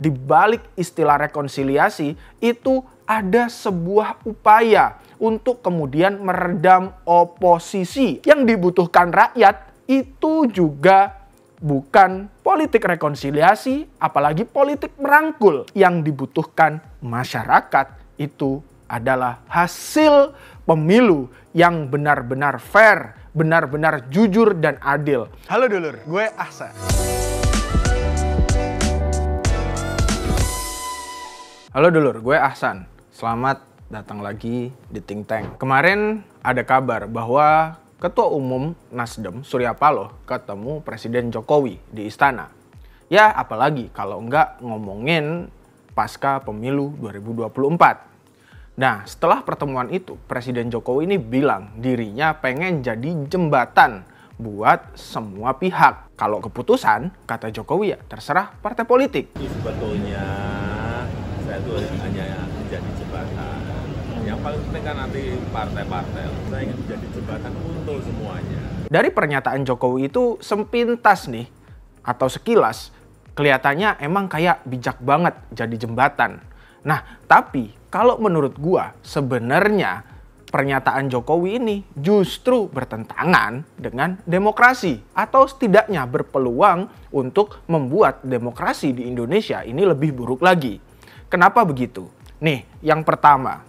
di balik istilah rekonsiliasi itu ada sebuah upaya untuk kemudian meredam oposisi. Yang dibutuhkan rakyat itu juga bukan politik rekonsiliasi, apalagi politik merangkul. Yang dibutuhkan masyarakat itu adalah hasil pemilu yang benar-benar fair, benar-benar jujur dan adil. Halo dulur, gue Ahsan. Halo dulur, gue Ahsan. Selamat datang lagi di Think Tank. Kemarin ada kabar bahwa Ketua Umum Nasdem Surya Paloh ketemu Presiden Jokowi di istana. Ya apalagi kalau enggak ngomongin pasca pemilu 2024. Nah setelah pertemuan itu Presiden Jokowi ini bilang dirinya pengen jadi jembatan buat semua pihak. Kalau keputusan kata Jokowi ya terserah partai politik. Sebetulnya saya itu hanya menjadi jembatan. Yang paling penting kan nanti partai-partai. Saya ingin menjadi jembatan untuk semuanya. Dari pernyataan Jokowi itu sepintas nih, atau sekilas, kelihatannya emang kayak bijak banget jadi jembatan. Nah, tapi kalau menurut gua, sebenarnya pernyataan Jokowi ini justru bertentangan dengan demokrasi. Atau setidaknya berpeluang untuk membuat demokrasi di Indonesia ini lebih buruk lagi. Kenapa begitu? Nih, yang pertama.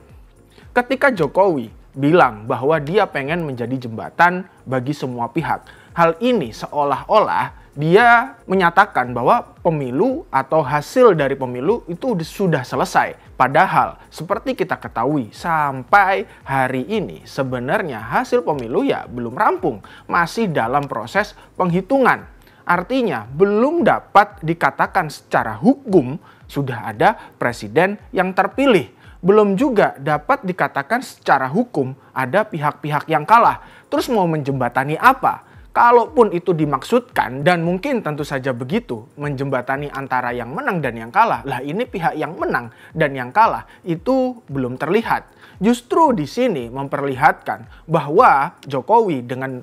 Ketika Jokowi bilang bahwa dia pengen menjadi jembatan bagi semua pihak, hal ini seolah-olah dia menyatakan bahwa pemilu atau hasil dari pemilu itu sudah selesai. Padahal seperti kita ketahui sampai hari ini sebenarnya hasil pemilu ya belum rampung, masih dalam proses penghitungan. Artinya belum dapat dikatakan secara hukum sudah ada presiden yang terpilih. Belum juga dapat dikatakan secara hukum ada pihak-pihak yang kalah. Terus mau menjembatani apa? Kalaupun itu dimaksudkan, dan mungkin tentu saja begitu, menjembatani antara yang menang dan yang kalah. Lah ini pihak yang menang dan yang kalah itu belum terlihat. Justru di sini memperlihatkan bahwa Jokowi dengan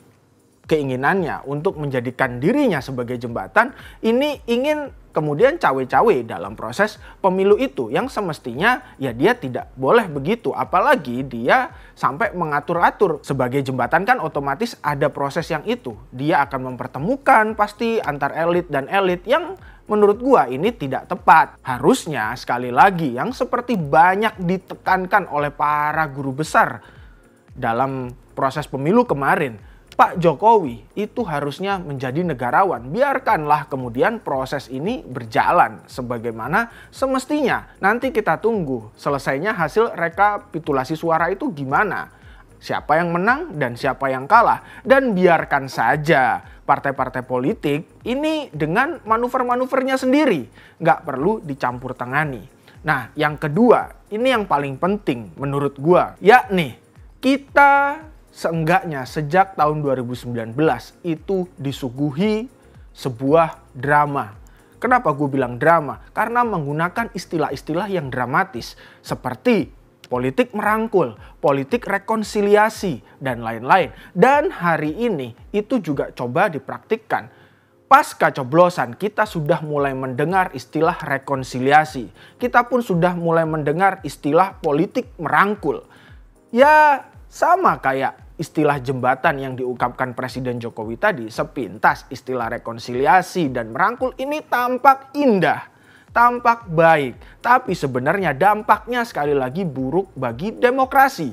keinginannya untuk menjadikan dirinya sebagai jembatan ini ingin kemudian cawe-cawe dalam proses pemilu itu yang semestinya ya dia tidak boleh begitu, apalagi dia sampai mengatur-atur sebagai jembatan kan otomatis ada proses yang itu dia akan mempertemukan pasti antar elit dan elit yang menurut gua ini tidak tepat. Harusnya sekali lagi yang seperti banyak ditekankan oleh para guru besar dalam proses pemilu kemarin, Pak Jokowi itu harusnya menjadi negarawan. Biarkanlah kemudian proses ini berjalan sebagaimana semestinya. Nanti kita tunggu selesainya hasil rekapitulasi suara itu gimana. Siapa yang menang dan siapa yang kalah. Dan biarkan saja partai-partai politik ini dengan manuver-manuvernya sendiri. Nggak perlu dicampur tangani. Nah yang kedua, ini yang paling penting menurut gua. Yakni kita seenggaknya sejak tahun 2019 itu disuguhi sebuah drama. Kenapa gue bilang drama? Karena menggunakan istilah-istilah yang dramatis seperti politik merangkul, politik rekonsiliasi, dan lain-lain. Dan hari ini itu juga coba dipraktikkan. Pasca coblosan kita sudah mulai mendengar istilah rekonsiliasi. Kita pun sudah mulai mendengar istilah politik merangkul. Ya sama kayak istilah jembatan yang diungkapkan Presiden Jokowi tadi, sepintas istilah rekonsiliasi dan merangkul ini tampak indah, tampak baik. Tapi sebenarnya dampaknya sekali lagi buruk bagi demokrasi.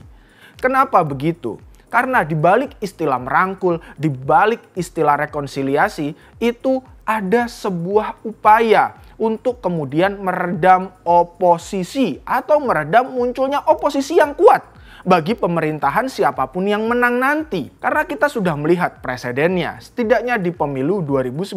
Kenapa begitu? Karena di balik istilah merangkul, di balik istilah rekonsiliasi itu ada sebuah upaya untuk kemudian meredam oposisi atau meredam munculnya oposisi yang kuat bagi pemerintahan siapapun yang menang nanti. Karena kita sudah melihat presidennya, setidaknya di pemilu 2019.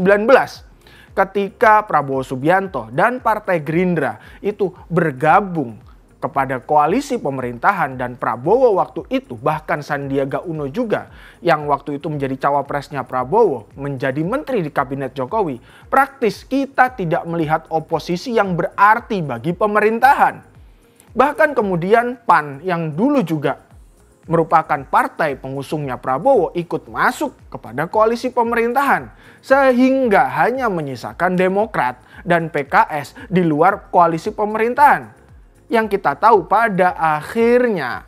Ketika Prabowo Subianto dan Partai Gerindra itu bergabung kepada koalisi pemerintahan dan Prabowo waktu itu, bahkan Sandiaga Uno juga yang waktu itu menjadi cawapresnya Prabowo, menjadi menteri di kabinet Jokowi. Praktis kita tidak melihat oposisi yang berarti bagi pemerintahan. Bahkan kemudian PAN yang dulu juga merupakan partai pengusungnya Prabowo ikut masuk kepada koalisi pemerintahan. Sehingga hanya menyisakan Demokrat dan PKS di luar koalisi pemerintahan. Yang kita tahu pada akhirnya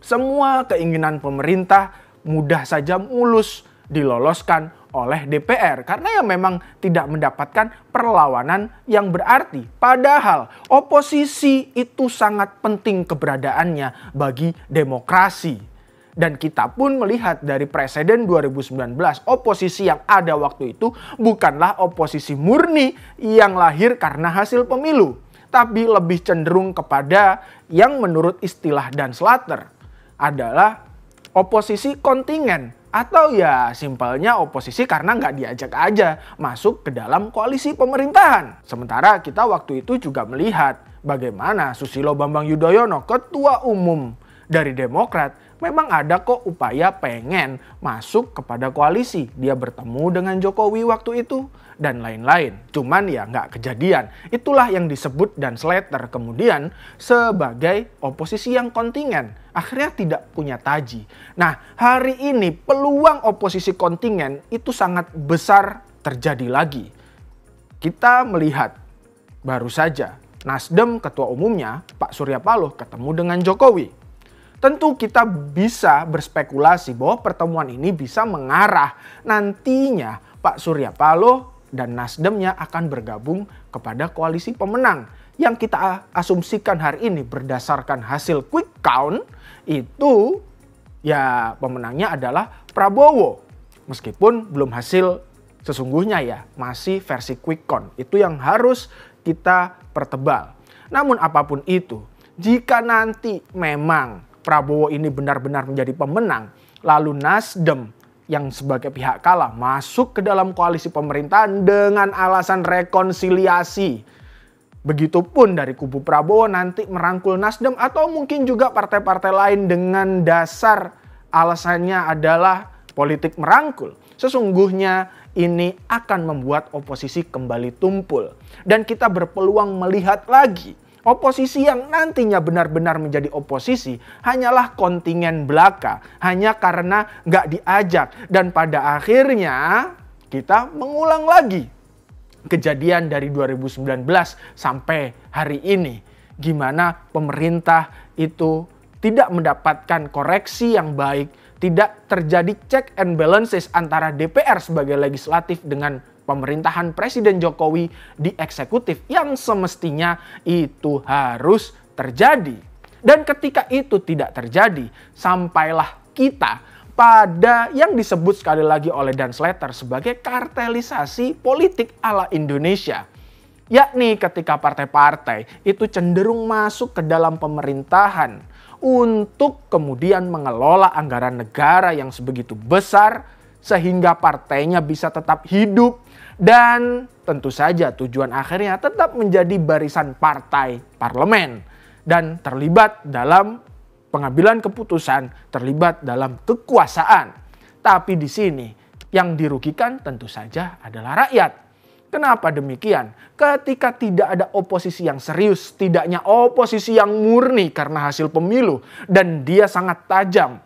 semua keinginan pemerintah mudah saja mulus diloloskan oleh DPR karena ya memang tidak mendapatkan perlawanan yang berarti. Padahal oposisi itu sangat penting keberadaannya bagi demokrasi. Dan kita pun melihat dari presiden 2019, oposisi yang ada waktu itu bukanlah oposisi murni yang lahir karena hasil pemilu, tapi lebih cenderung kepada yang menurut istilah Dan Slater adalah oposisi kontingen. Atau ya simpelnya oposisi karena nggak diajak aja masuk ke dalam koalisi pemerintahan. Sementara kita waktu itu juga melihat bagaimana Susilo Bambang Yudhoyono, ketua umum dari Demokrat, memang ada kok upaya pengen masuk kepada koalisi. Dia bertemu dengan Jokowi waktu itu dan lain-lain. Cuman ya nggak kejadian. Itulah yang disebut Dan Slater kemudian sebagai oposisi yang kontingen. Akhirnya tidak punya taji. Nah, hari ini peluang oposisi kontingen itu sangat besar terjadi lagi. Kita melihat baru saja Nasdem ketua umumnya Pak Surya Paloh ketemu dengan Jokowi. Tentu kita bisa berspekulasi bahwa pertemuan ini bisa mengarah nantinya Pak Surya Paloh dan Nasdemnya akan bergabung kepada koalisi pemenang. Yang kita asumsikan hari ini berdasarkan hasil quick count itu ya pemenangnya adalah Prabowo. Meskipun belum hasil sesungguhnya ya, masih versi quick count. Itu yang harus kita pertebal. Namun apapun itu, jika nanti memang Prabowo ini benar-benar menjadi pemenang, lalu Nasdem yang sebagai pihak kalah masuk ke dalam koalisi pemerintahan dengan alasan rekonsiliasi. Begitupun dari kubu Prabowo nanti merangkul Nasdem atau mungkin juga partai-partai lain dengan dasar alasannya adalah politik merangkul. Sesungguhnya ini akan membuat oposisi kembali tumpul. Dan kita berpeluang melihat lagi oposisi yang nantinya benar-benar menjadi oposisi hanyalah kontingen belaka. Hanya karena nggak diajak. Dan pada akhirnya kita mengulang lagi kejadian dari 2019 sampai hari ini. Gimana pemerintah itu tidak mendapatkan koreksi yang baik. Tidak terjadi check and balances antara DPR sebagai legislatif dengan pemerintahan Presiden Jokowi di eksekutif yang semestinya itu harus terjadi. Dan ketika itu tidak terjadi, sampailah kita pada yang disebut sekali lagi oleh Dan Slater sebagai kartelisasi politik ala Indonesia. Yakni ketika partai-partai itu cenderung masuk ke dalam pemerintahan untuk kemudian mengelola anggaran negara yang sebegitu besar sehingga partainya bisa tetap hidup dan tentu saja tujuan akhirnya tetap menjadi barisan partai parlemen dan terlibat dalam pengambilan keputusan, terlibat dalam kekuasaan. Tapi di sini yang dirugikan tentu saja adalah rakyat. Kenapa demikian? Ketika tidak ada oposisi yang serius, tidaknya oposisi yang murni karena hasil pemilu, dan dia sangat tajam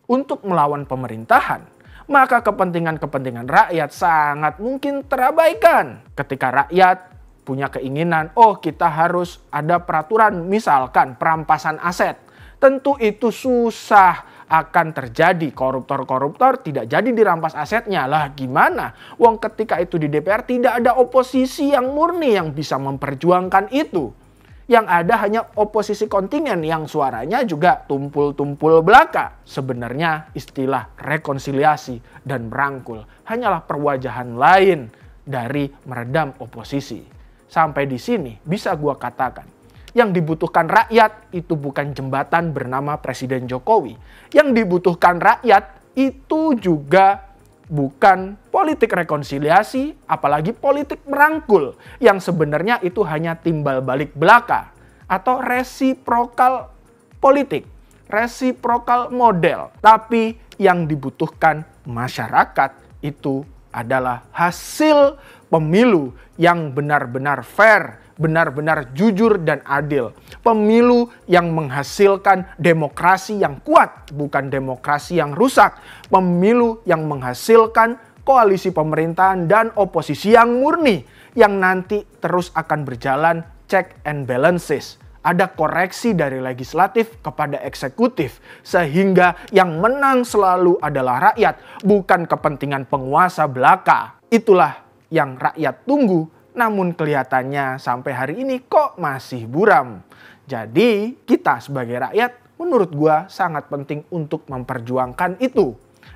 untuk melawan pemerintahan, maka kepentingan-kepentingan rakyat sangat mungkin terabaikan. Ketika rakyat punya keinginan, oh kita harus ada peraturan misalkan perampasan aset. Tentu itu susah akan terjadi. Koruptor-koruptor tidak jadi dirampas asetnya. Lah gimana? Wong ketika itu di DPR tidak ada oposisi yang murni yang bisa memperjuangkan itu. Yang ada hanya oposisi kontingen yang suaranya juga tumpul-tumpul belaka. Sebenarnya istilah rekonsiliasi dan merangkul hanyalah perwajahan lain dari meredam oposisi. Sampai di sini bisa gua katakan, yang dibutuhkan rakyat itu bukan jembatan bernama Presiden Jokowi. Yang dibutuhkan rakyat itu juga bukan politik rekonsiliasi, apalagi politik merangkul. Yang sebenarnya itu hanya timbal balik belaka atau resiprokal politik, resiprokal model. Tapi yang dibutuhkan masyarakat itu adalah hasil pemilu yang benar-benar fair, benar-benar jujur dan adil. Pemilu yang menghasilkan demokrasi yang kuat, bukan demokrasi yang rusak. Pemilu yang menghasilkan koalisi pemerintahan dan oposisi yang murni, yang nanti terus akan berjalan check and balances. Ada koreksi dari legislatif kepada eksekutif, sehingga yang menang selalu adalah rakyat, bukan kepentingan penguasa belaka. Itulah yang rakyat tunggu, namun kelihatannya sampai hari ini kok masih buram. Jadi kita sebagai rakyat menurut gua sangat penting untuk memperjuangkan itu.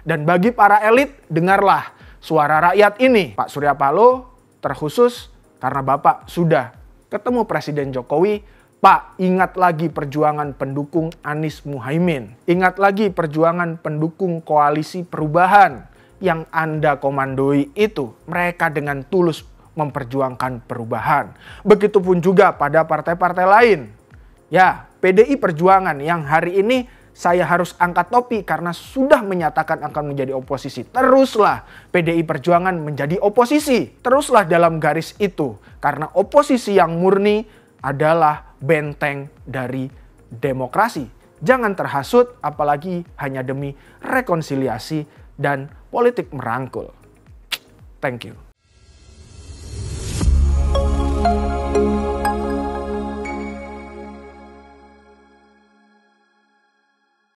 Dan bagi para elit, dengarlah suara rakyat ini. Pak Surya Paloh terkhusus karena Bapak sudah ketemu Presiden Jokowi. Pak, ingat lagi perjuangan pendukung Anies Muhaimin. Ingat lagi perjuangan pendukung koalisi perubahan yang Anda komandoi itu. Mereka dengan tulus memperjuangkan perubahan. Begitupun juga pada partai-partai lain. Ya, PDI Perjuangan yang hari ini saya harus angkat topi karena sudah menyatakan akan menjadi oposisi. Teruslah PDI Perjuangan menjadi oposisi. Teruslah dalam garis itu. Karena oposisi yang murni adalah benteng dari demokrasi. Jangan terhasut apalagi hanya demi rekonsiliasi dan politik merangkul. Thank you.